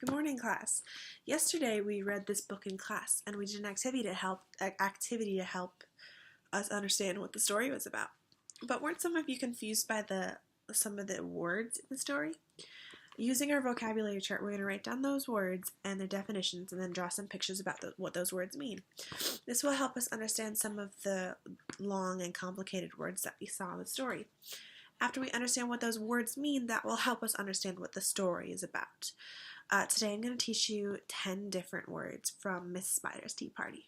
Good morning, class. Yesterday we read this book in class and we did an activity to help us understand what the story was about. But weren't some of you confused by some of the words in the story? Using our vocabulary chart, we're going to write down those words and their definitions and then draw some pictures about what those words mean. This will help us understand some of the long and complicated words that we saw in the story. After we understand what those words mean, that will help us understand what the story is about. Today I'm going to teach you 10 different words from Miss Spider's Tea Party.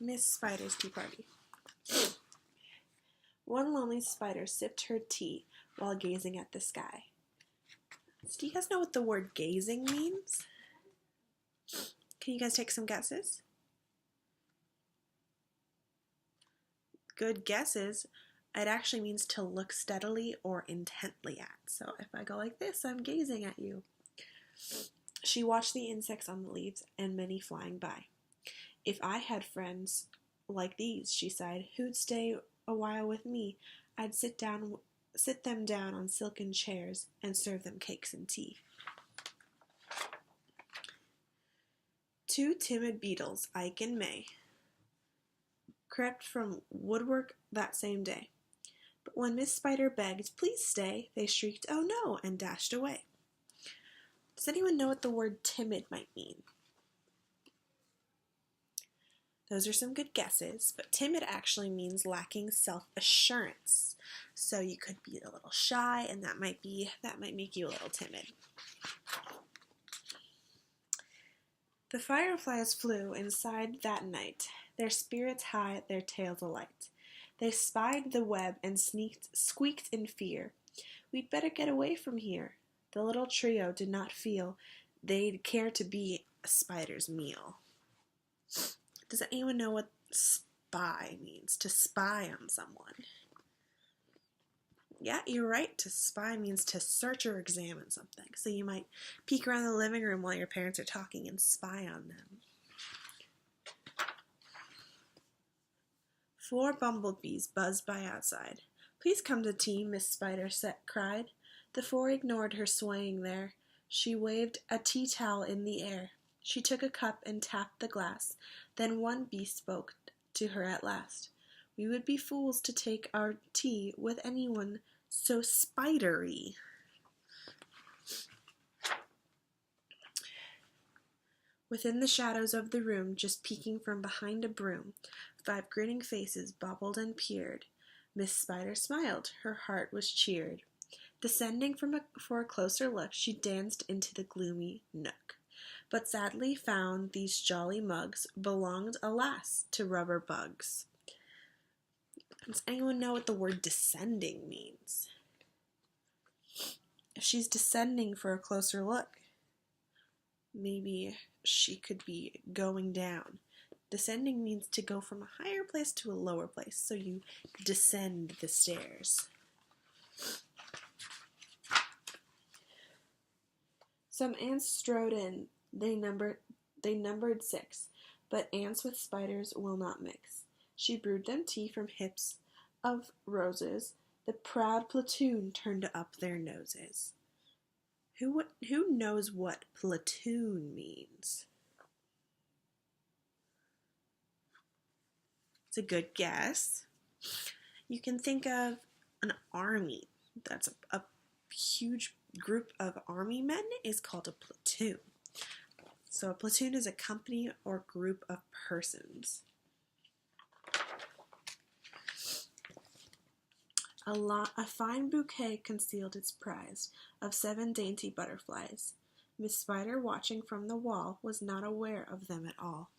Miss Spider's Tea Party. One lonely spider sipped her tea while gazing at the sky. So do you guys know what the word gazing means? Can you guys take some guesses? Good guesses. It actually means to look steadily or intently at. So if I go like this, I'm gazing at you. She watched the insects on the leaves and many flying by. If I had friends like these, she sighed, who'd stay a while with me, I'd sit them down on silken chairs and serve them cakes and tea. Two timid beetles, Ike and May, crept from woodwork that same day. But when Miss Spider begged, please stay, they shrieked, oh no, and dashed away. Does anyone know what the word timid might mean? Those are some good guesses, but timid actually means lacking self-assurance. So you could be a little shy, and that might make you a little timid. The fireflies flew inside that night, their spirits high, their tails alight. They spied the web and squeaked in fear. We'd better get away from here. The little trio did not feel they'd care to be a spider's meal. Does anyone know what spy means? To spy on someone. Yeah, you're right. To spy means to search or examine something. So you might peek around the living room while your parents are talking and spy on them. 4 bumblebees buzzed by outside. Please come to tea, Miss Spider cried. The 4 ignored her swaying there. She waved a tea towel in the air. She took a cup and tapped the glass. Then one bee spoke to her at last. We would be fools to take our tea with anyone so spidery. Within the shadows of the room, just peeking from behind a broom, 5 grinning faces bobbled and peered. Miss Spider smiled. Her heart was cheered. Descending for a closer look, she danced into the gloomy nook, but sadly found these jolly mugs belonged, alas, to rubber bugs. Does anyone know what the word descending means? If she's descending for a closer look, maybe she could be going down. Descending means to go from a higher place to a lower place, so you descend the stairs. Some ants strode in. They numbered 6, but ants with spiders will not mix. She brewed them tea from hips of roses. The proud platoon turned up their noses. Who knows what platoon means? It's a good guess. You can think of an army. That's a huge group of army men is called a platoon. So a platoon is a company or group of persons. A fine bouquet concealed its prize of 7 dainty butterflies. Miss Spider, watching from the wall, was not aware of them at all.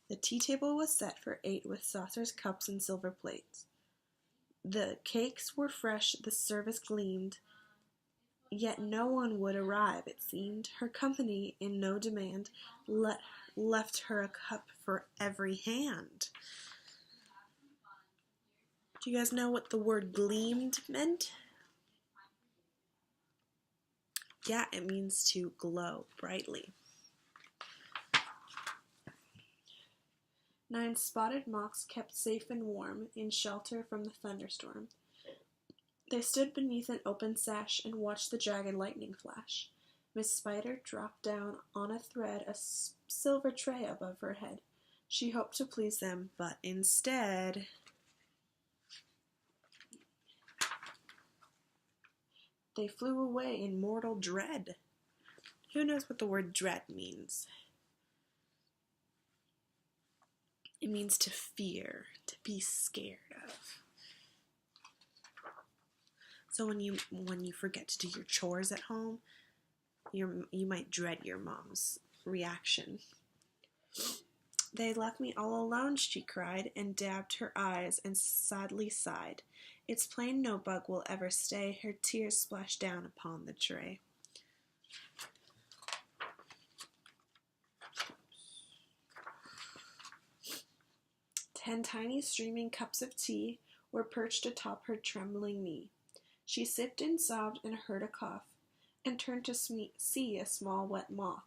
The tea table was set for 8 with saucers, cups, and silver plates. The cakes were fresh, the service gleamed, yet no one would arrive, it seemed. Her company, in no demand, left her a cup for every hand. Do you guys know what the word gleamed meant? Yeah, it means to glow brightly. 9 spotted moths kept safe and warm in shelter from the thunderstorm. They stood beneath an open sash and watched the jagged lightning flash. Miss Spider dropped down on a thread a silver tray above her head. She hoped to please them, but instead they flew away in mortal dread. Who knows what the word dread means? It means to fear, to be scared of. So when you forget to do your chores at home, you might dread your mom's reaction. They left me all alone, she cried, and dabbed her eyes and sadly sighed. It's plain no bug will ever stay. Her tears splashed down upon the tray. Ten tiny streaming cups of tea were perched atop her trembling knee. She sipped and sobbed and heard a cough, and turned to see a small wet moth,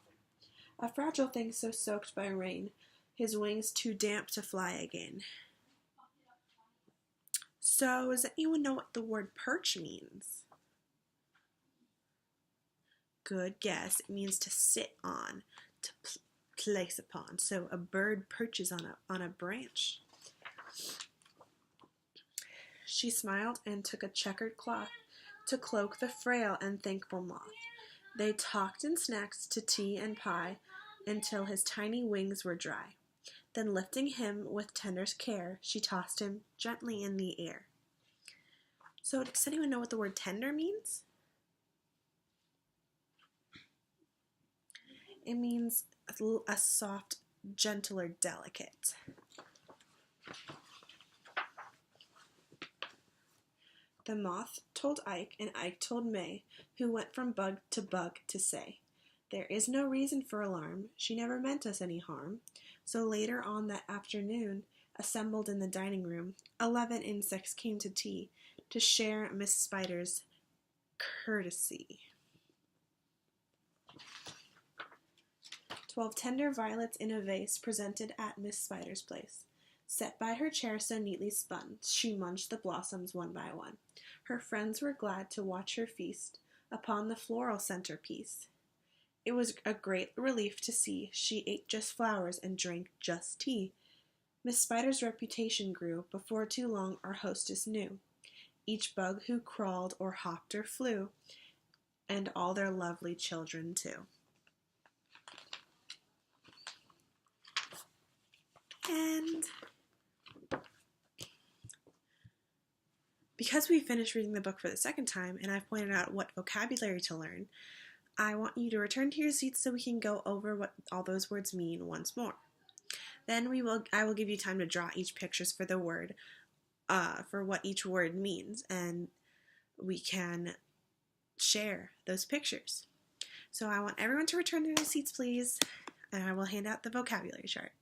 a fragile thing so soaked by rain, his wings too damp to fly again. So, does anyone know what the word perch means? Good guess. It means to sit on, to place upon. So a bird perches on a branch. She smiled and took a checkered cloth to cloak the frail and thankful moth. They talked and snacked to tea and pie until his tiny wings were dry. Then lifting him with tender care, she tossed him gently in the air. So does anyone know what the word tender means? It means a soft, gentle, or delicate. The moth told Ike, and Ike told May, who went from bug to say, "There is no reason for alarm. She never meant us any harm." So later on that afternoon, assembled in the dining room, 11 insects came to tea to share Miss Spider's courtesy. 12 tender violets in a vase presented at Miss Spider's place. Set by her chair so neatly spun, she munched the blossoms one by one. Her friends were glad to watch her feast upon the floral centerpiece. It was a great relief to see she ate just flowers and drank just tea. Miss Spider's reputation grew. Before too long our hostess knew each bug who crawled or hopped or flew, and all their lovely children too. And because we finished reading the book for the second time and I've pointed out what vocabulary to learn, I want you to return to your seats so we can go over what all those words mean once more. Then I will give you time to draw each pictures for the word, for what each word means, and we can share those pictures. So I want everyone to return to their seats, please, and I will hand out the vocabulary chart.